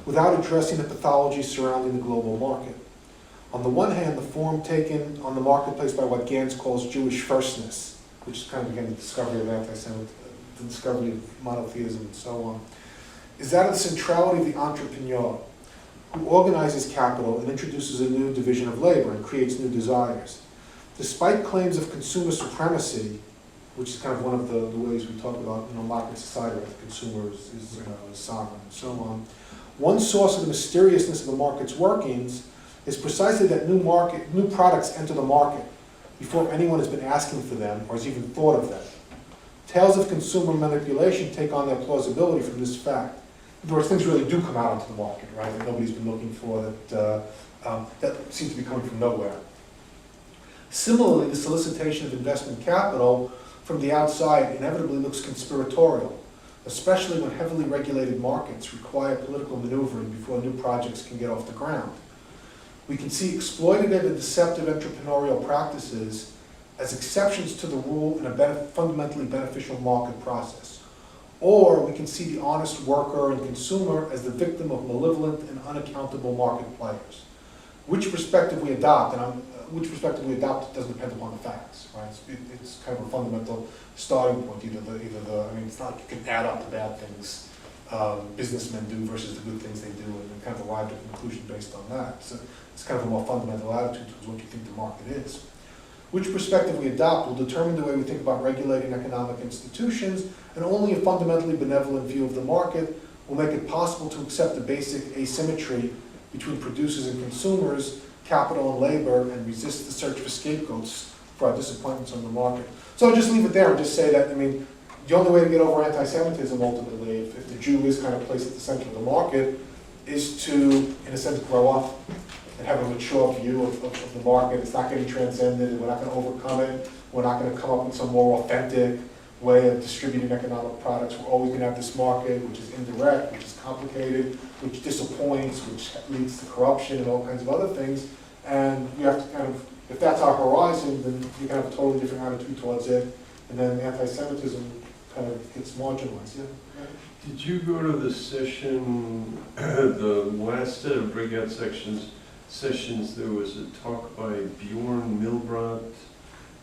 without addressing the pathology surrounding the global market. On the one hand, the form taken on the marketplace by what Gans calls Jewish firstness, which is kind of, again, the discovery of anti-Semitism, the discovery of monotheism and so on, is that of the centrality of the entrepreneur, who organizes capital and introduces a new division of labor and creates new desires. Despite claims of consumer supremacy, which is kind of one of the ways we talk about, market society, where the consumer is sovereign and so on. One source of the mysteriousness of the market's workings is precisely that new products enter the market before anyone has been asking for them or has even thought of them. Tales of consumer manipulation take on their plausibility from this fact. In other words, things really do come out into the market, right, that nobody's been looking for, that seems to be coming from nowhere. Similarly, the solicitation of investment capital from the outside inevitably looks conspiratorial, especially when heavily regulated markets require political maneuvering before new projects can get off the ground. We can see exploitative and deceptive entrepreneurial practices as exceptions to the rule in a fundamentally beneficial market process. Or we can see the honest worker and consumer as the victim of malevolent and unaccountable market players. Which perspective we adopt, doesn't depend upon the facts, right? It's kind of a fundamental starting point. It's not like you can add up the bad things businessmen do versus the good things they do, and kind of arrive at a conclusion based on that. So it's kind of a more fundamental attitude towards what you think the market is. Which perspective we adopt will determine the way we think about regulating economic institutions, and only a fundamentally benevolent view of the market will make it possible to accept the basic asymmetry between producers and consumers, capital and labor, and resist the search for scapegoats for our disappointments on the market. So I'll just leave it there and just say that, the only way to get over anti-Semitism ultimately, if the Jew is kind of placed at the center of the market, is to, in a sense, grow up and have a mature view of the market. It's not getting transcended, and we're not going to overcome it. We're not going to come up with some more authentic way of distributing economic products. We're always going to have this market, which is indirect, which is complicated, which disappoints, which leads to corruption and all kinds of other things. And we have to kind of, if that's our horizon, then you can have a totally different attitude towards it. And then anti-Semitism kind of gets marginalized. Yeah. Did you go to the session, the last set of breakout sessions, there was a talk by Bjorn Milbrandt,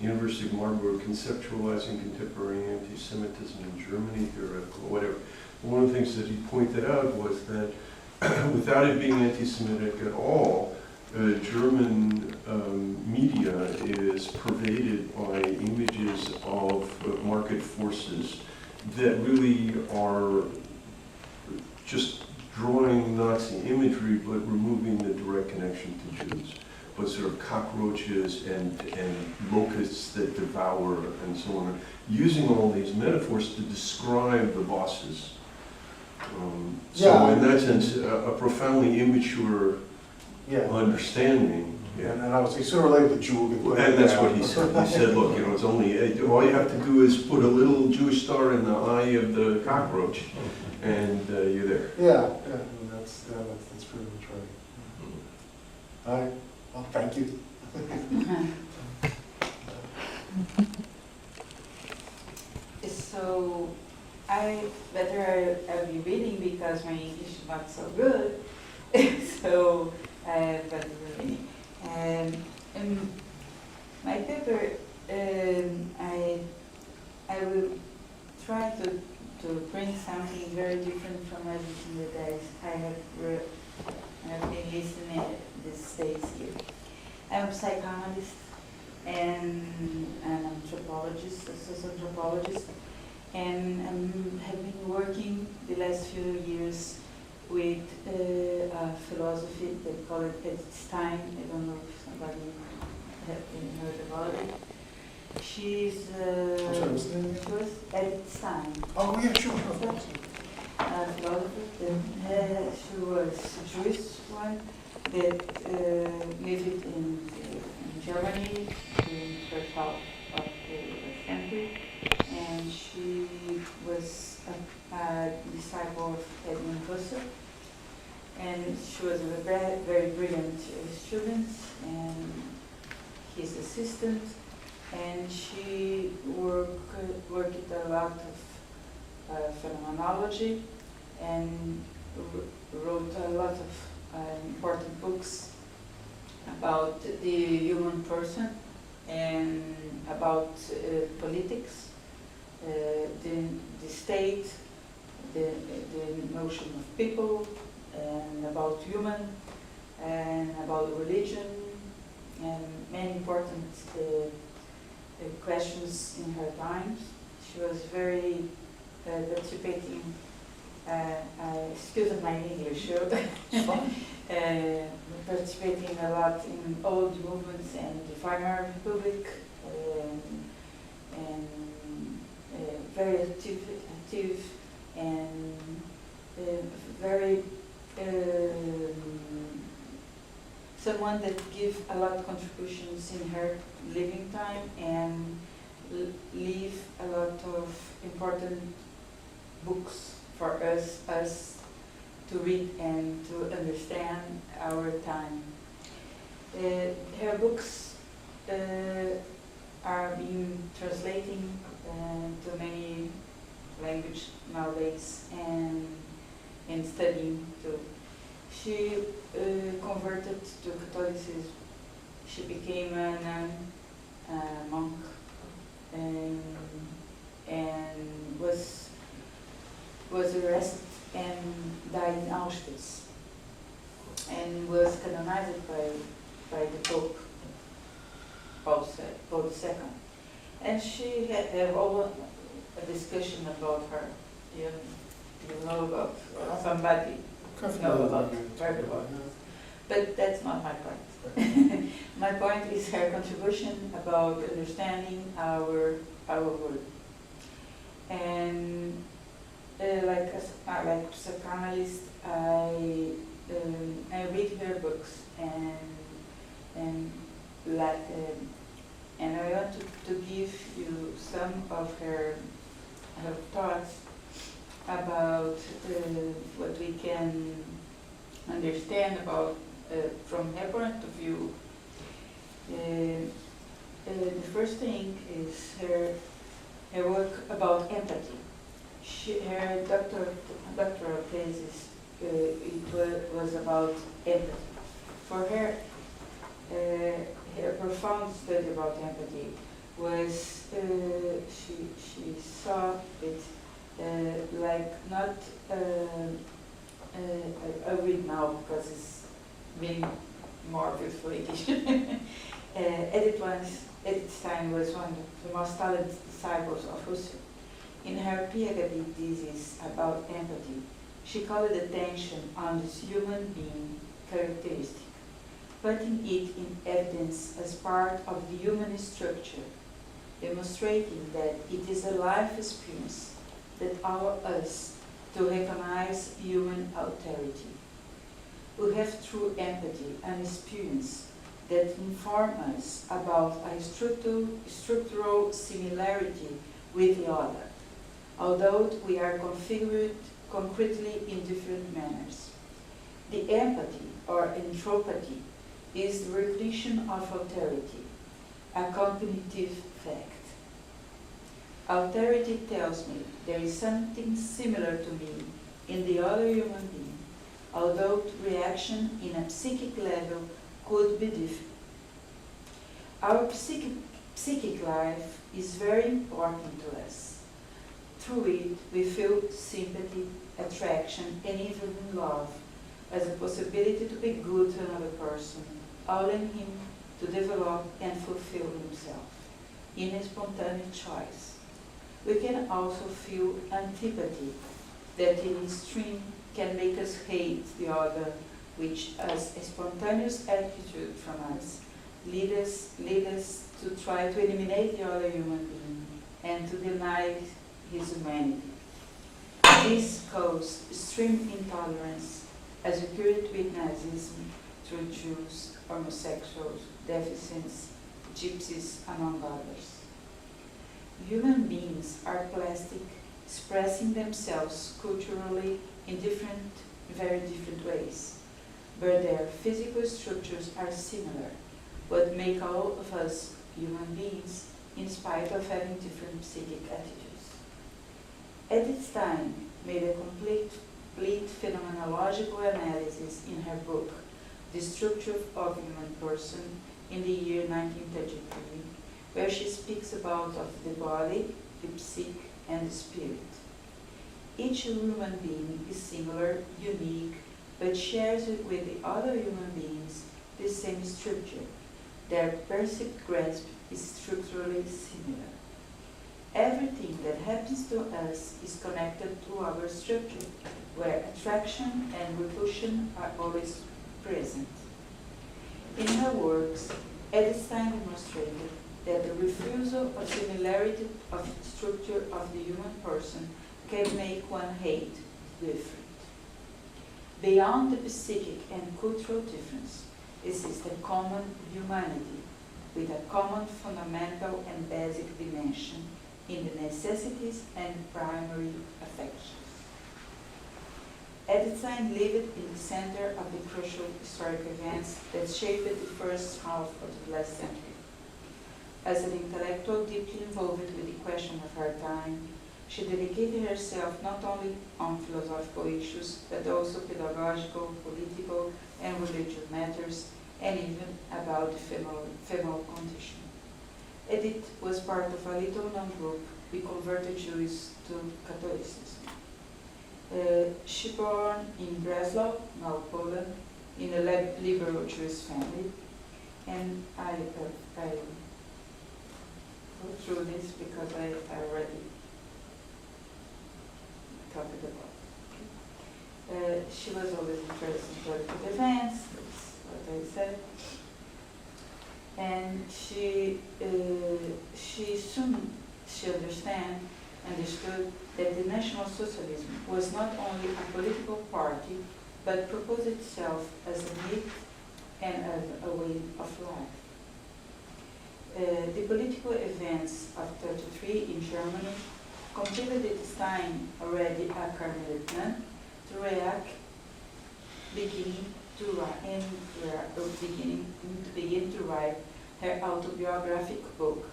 University of Marburg, Conceptualizing Contemporary Anti-Semitism in Germany, theoretical, whatever. One of the things that he pointed out was that without it being anti-Semitic at all, German media is pervaded by images of market forces that really are just drawing Nazi imagery but removing the direct connection to Jews, but sort of cockroaches and locusts that devour and so on, using all these metaphors to describe the bosses. So in that sense, a profoundly immature understanding. Yeah. And I would say sooner or later the Jew will get and that's what he said. He said, look, it's only, all you have to do is put a little Jewish star in the eye of the cockroach, and you're there. Yeah, that's pretty much right. All right, well, thank you. So I'll be reading because my English is not so good. So but reading. My paper, I will try to bring something very different from everything that I have been listening these days here. I'm a psychoanalyst and an anthropologist, a socioanthropologist, and I have been working the last few years with a philosophy, they call it Einstein. I don't know if somebody has heard about it. She's Einstein. Oh yeah, sure, of course. Philosopher. She was a Jewish one that lived in Germany in the first half of the century, and she was a disciple of Edmund Husserl, and she was a very, very brilliant student and his assistant, and she worked a lot of phenomenology and wrote a lot of important books about the human person and about politics, the state, the notion of people, and about human, and about religion, and many important questions in her times. She was very participating, excuse my English, participating a lot in all the movements and the Weimar Republic, and very active and very someone that give a lot of contributions in her living time and leave a lot of important books for us to read and to understand our time. Her books are being translating to many languages nowadays and studying too. She converted to Catholicism. She became a nun, a monk, and was arrested and died in Auschwitz, and was canonized by the Pope, Paul II. And she had all a discussion about her. You know about somebody. Know about her. But that's not my point. My point is her contribution about understanding our world. And like a psychoanalyst, I read her books and I want to give you some of her thoughts about what we can understand about from her point of view. The first thing is her work about empathy. Her doctoral thesis was about empathy. For her, her profound study about empathy was she saw it like not I read now because it's being more beautifully Edith Stein was one of the most talented disciples of Husserl. In her PhD thesis about empathy, she called attention on this human being characteristic, putting it in evidence as part of the human structure, demonstrating that it is a life experience that allows us to recognize human alterity. We have true empathy and experience that inform us about a structural similarity with the other, although we are configured concretely in different manners. The empathy or entropathy is the recognition of alterity, a cognitive fact. Alterity tells me there is something similar to me in the other human being, although reaction in a psychic level could be different. Our psychic life is very important to us. Through it, we feel sympathy, attraction, and even love as a possibility to be good to another person, allowing him to develop and fulfill himself in a spontaneous choice. We can also feel antipathy that in extreme can make us hate the other, which as a spontaneous attitude from us lead us to try to eliminate the other human being and to deny his humanity. This caused extreme intolerance as occurred with Nazism through Jews, homosexuals, deficients, gypsies, among others. Human beings are plastic, expressing themselves culturally in very different ways, but their physical structures are similar, what make all of us human beings in spite of having different psychic attitudes. Edith Stein made a complete phenomenological analysis in her book, The Structure of Human Person, in the year 1933, where she speaks about of the body, the psyche, and the spirit. Each human being is singular, unique, but shares with the other human beings the same structure. Their perceived grasp is structurally similar. Everything that happens to us is connected to our structure, where attraction and repulsion are always present. In her works, Edelstein demonstrated that the refusal of similarity of the structure of the human person can make one hate different. Beyond the psychic and cultural difference exists a common humanity with a common fundamental and basic dimension in the necessities and primary affections. Edelstein lived in the center of the crucial historic events that shaped the first half of the last century. As an intellectual deeply involved with the question of her time, she dedicated herself not only on philosophical issues, but also pedagogical, political, and religious matters, and even about the female condition. Edith was part of a little-known group who converted Jews to Catholicism. She born in Breslau, now Poland, in a liberal Jewish family, and I go through this because I already talked about. She was always interested in political events, that's what I said, and she soon understood that the National Socialism was not only a political party, but proposed itself as a myth and as a way of life. The political events of 1933 in Germany compelled Stein, already a Carmelite nun, to begin to write her autobiographic book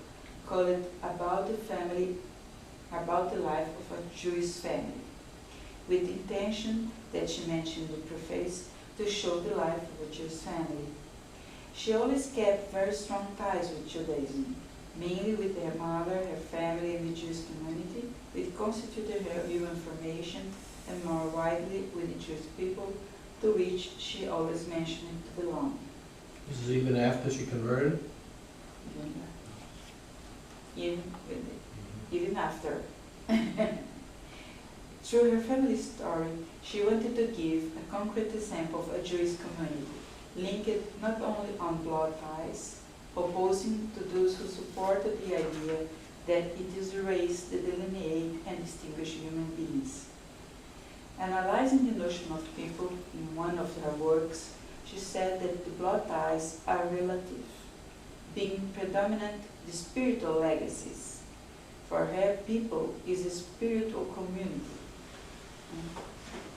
called About the Life of a Jewish Family, with the intention that she mentioned in the preface to show the life of a Jewish family. She always kept very strong ties with Judaism, mainly with her mother, her family, and the Jewish community, which constituted her human formation, and more widely with the Jewish people, to which she always mentioned to belong. This is even after she converted? Even after. Through her family story, she wanted to give a concrete example of a Jewish community, linked not only on blood ties, opposing to those who supported the idea that it is a race that delineate and distinguish human beings. Analyzing the notion of people in one of her works, she said that the blood ties are relative, being predominant the spiritual legacies. For her, people is a spiritual community.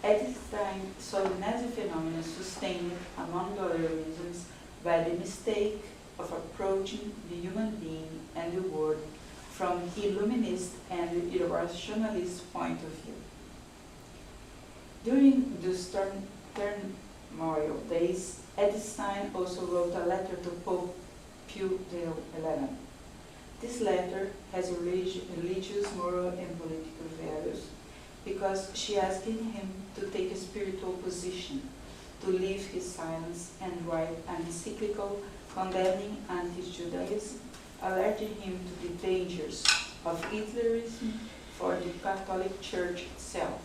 Edelstein saw the Nazi phenomenon sustained, among other reasons, by the mistake of approaching the human being and the world from the Illuminist and the rationalist point of view. During those turmoil days, Edelstein also wrote a letter to Pope Pio XI. This letter has religious, moral, and political values because she asked him to take a spiritual position, to leave his silence and write an encyclical condemning anti-Judaism, alerting him to the dangers of Hitlerism for the Catholic Church itself,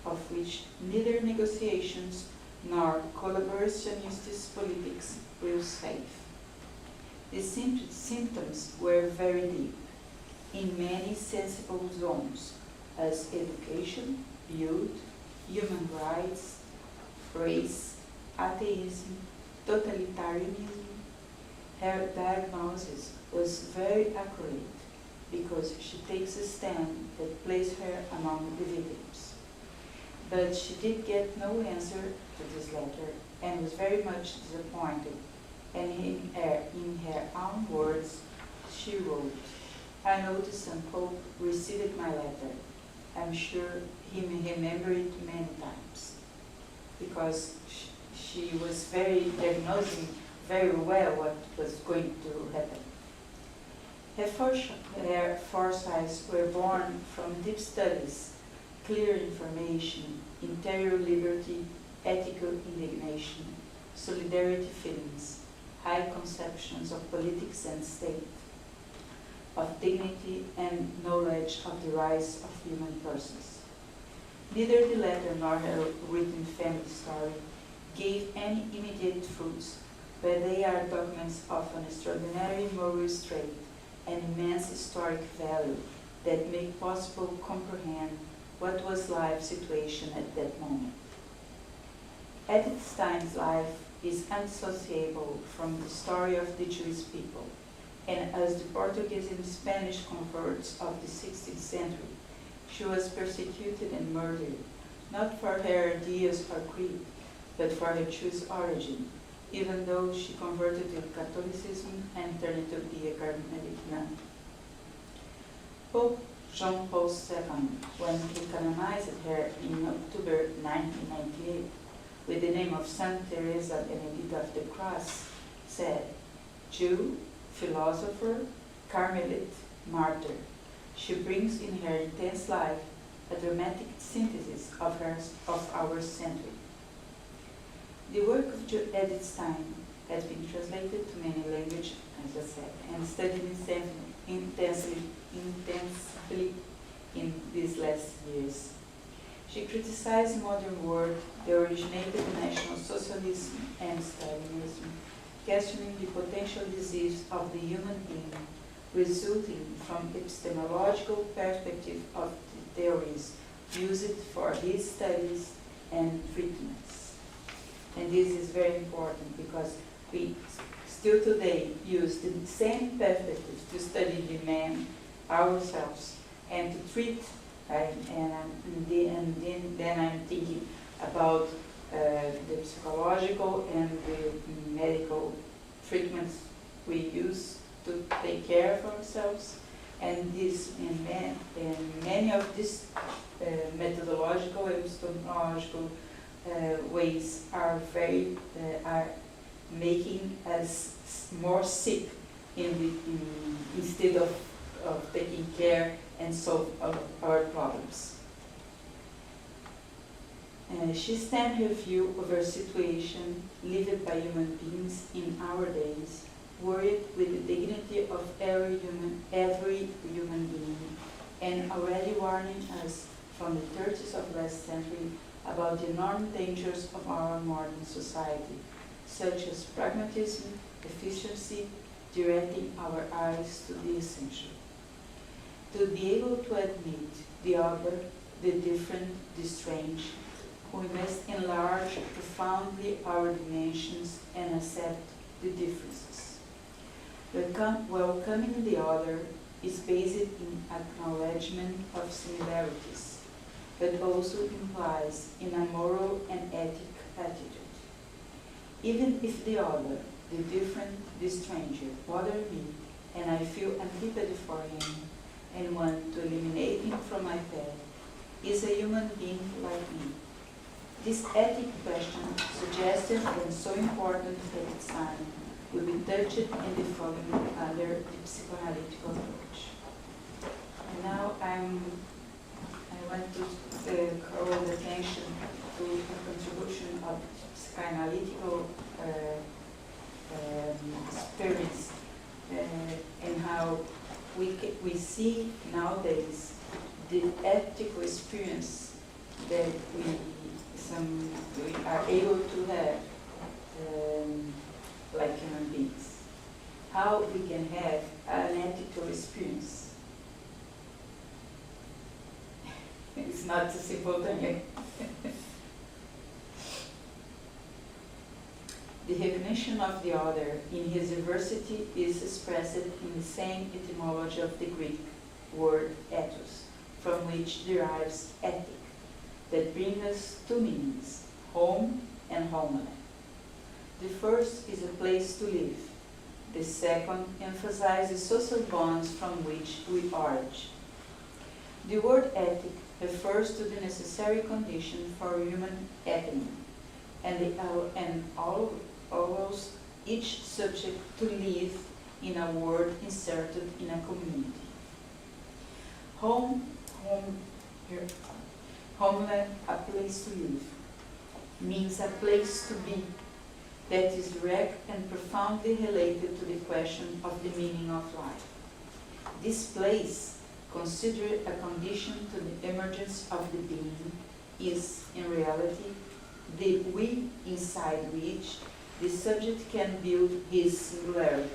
of which neither negotiations nor collaborationist politics will save. The symptoms were very deep, in many sensible zones, as education, youth, human rights, race, atheism, totalitarianism. Her diagnosis was very accurate because she takes a stand that placed her among the victims. But she did get no answer to this letter and was very much disappointed. And in her own words, she wrote, "I know the Son Pope received my letter. I'm sure he may remember it many times." Because she was diagnosing very well what was going to happen. Her foresights were born from deep studies clear information, interior liberty, ethical indignation, solidarity feelings, high conceptions of politics and state, of dignity and knowledge of the rights of human persons. Neither the letter nor her written family story gave any immediate fruits, but they are documents of an extraordinary moral strength and immense historic value that make possible comprehend what was life's situation at that moment. Edith Stein's life is undissociable from the story of the Jewish people, and as the Portuguese and Spanish converts of the 16th century, she was persecuted and murdered, not for her ideas or creed, but for her Jewish origin, even though she converted to Catholicism and turned to be a Carmelite nun. Pope John Paul II, when he canonized her in October 1998 with the name of Saint Teresa Benedicta of the Cross, said, Jew, philosopher, Carmelite, martyr. She brings in her intense life a dramatic synthesis of our century. The work of Edith Stein has been translated to many languages, as I said, and studied intensely in these last years. She criticized the modern world that originated National Socialism and Stalinism, questioning the potential disease of the human being resulting from epistemological perspective of the theories used for his studies and treatments. And this is very important because we still today use the same perspectives to study the man, ourselves, and to treat, then I'm thinking about the psychological and the medical treatments we use to take care of ourselves, and many of these methodological and epistemological ways are making us more sick instead of taking care and solve our problems. She stands her view of her situation lived by human beings in our days, worried with the dignity of every human being, and already warning us from the 30s of last century about the enormous dangers of our modern society, such as pragmatism, efficiency, directing our eyes to the essential. To be able to admit the other, the different, the strange, we must enlarge profoundly our dimensions and accept the differences. Welcoming the other is based in acknowledgement of similarities, but also implies in a moral and ethic attitude. Even if the other, the different, the stranger, bother me, and I feel antipathy for him, and want to eliminate him from my path, is a human being like me. This ethic question, suggestive and so important at its time, will be touched in the following under the psychoanalytic approach. And now I want to call the attention to the contribution of psychoanalytical experience and how we see nowadays the ethical experience that we are able to have like human beings. How we can have an ethical experience. It's not a simple thing. The recognition of the other in his diversity is expressed in the same etymology of the Greek word ethos, from which derives ethic, that brings us two meanings, home and homeland. The first is a place to live. The second emphasizes social bonds from which we origin. The word ethic refers to the necessary condition for human happening, and allows each subject to live in a world inserted in a community. homeland, a place to live, means a place to be that is direct and profoundly related to the question of the meaning of life. This place, considered a condition to the emergence of the being, is, in reality, the we inside which the subject can build his singularity.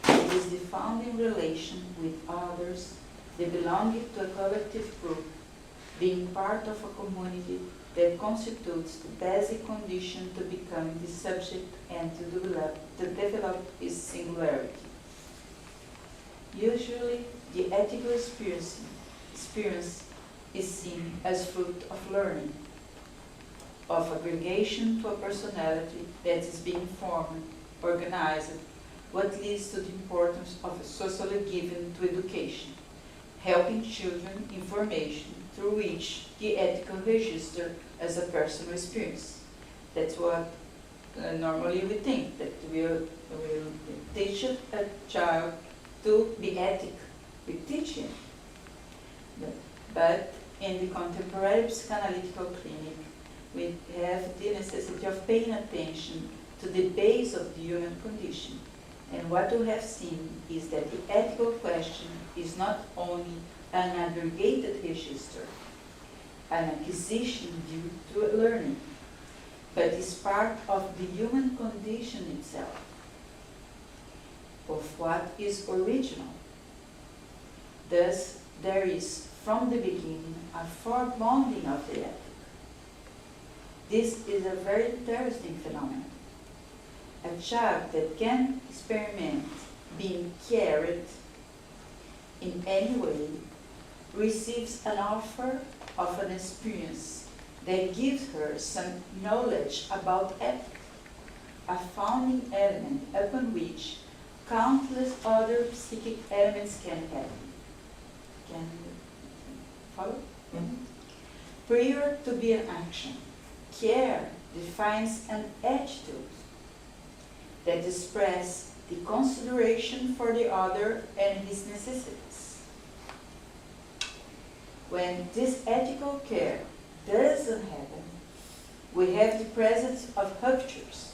It is the founding relation with others, the belonging to a collective group, being part of a community that constitutes the basic condition to become the subject and to develop his singularity. Usually, the ethical experience is seen as fruit of learning, of aggregation to a personality that is being formed, organized, what leads to the importance of a socially given to education, helping children information through which the ethical register as a personal experience. That's what normally we think, that we'll teach a child to be ethical. We teach him. But in the contemporary psychoanalytical clinic, we have the necessity of paying attention to the base of the human condition. And what we have seen is that the ethical question is not only an aggregated register, an acquisition due to learning, but is part of the human condition itself, of what is original. Thus, there is, from the beginning, a foreboding of the ethic. This is a very interesting phenomenon. A child that can experiment being carried in any way receives an offer of an experience that gives her some knowledge about ethics, a founding element upon which countless other psychic elements can happen. Can you follow? Mm-hmm. Prior to be an action, care defines an attitude that expresses the consideration for the other and his necessities. When this ethical care doesn't happen, we have the presence of ruptures,